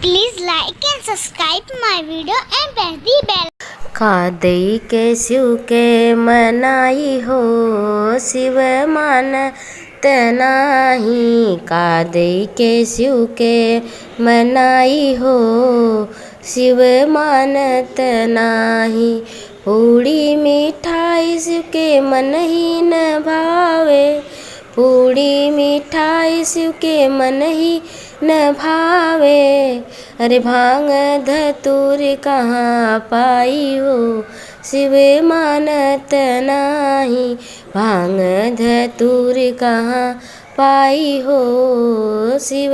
Please like and subscribe my video and press the bell. कादई के शिव के मनाई हो, शिव मानत नाही। कादई के शिव के मनाई हो, शिव मानत नाही। पूड़ी मिठाई शिव के मन ही न भावे, पूड़ी मिठाई शिव के मन ही न भावे। अरे भांग धतूर कहाँ पाई हो, शिव मानत नाही। भांग धतूर कहाँ पाई हो, शिव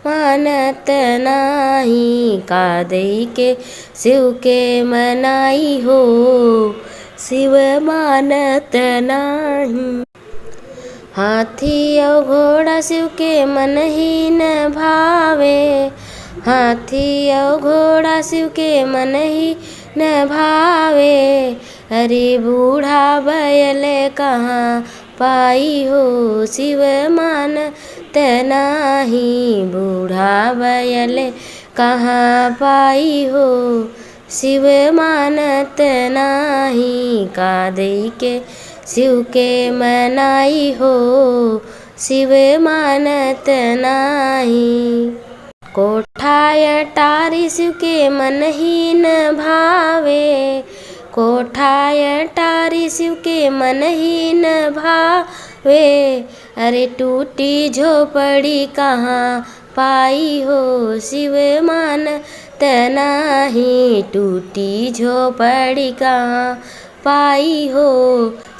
मानत नाही। कादई के शिव के मनाई हो, शिव मानत नाही। हाथी और घोड़ा शिव के मन ही न भावे, हाथी और घोड़ा शिव के मन ही न भावे। अरे बूढ़ा बैल कहाँ पाई हो, शिव मानत नाही। बूढ़ा बैल कहाँ पाई हो, शिव मानत नाही। कादई के शिव के मनाई हो, शिव मानत नाही। कोठा अटारी शिव के मन ही न भावे, कोठा अटारी शिव के मन ही न भावे। अरे टूटी झोपड़ी कहाँ पाई हो, शिव मानत नाही। टूटी झोपड़ी कहाँ पाई हो,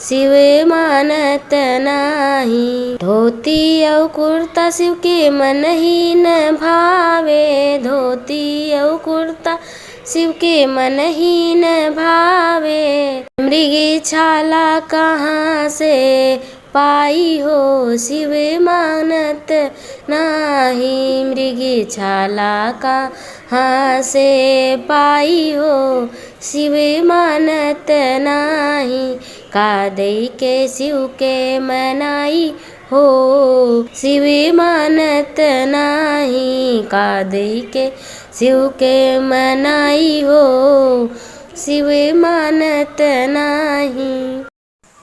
शिव मानत नाही। धोती और कुर्ता शिव के मन ही न भावे, धोती और कुर्ता शिव के मन ही न भावे। मृगी छाला कहाँ से पाई हो, शिव मानत नाही। मृगी छाला कहाँ से पाई हो, शिव मानत नाही। कादई के शिव के मनाई हो, शिव मानत नाही। कादई के शिव के मनाई हो, शिव मानत नाही।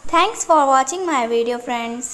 Thanks for watching my video, friends.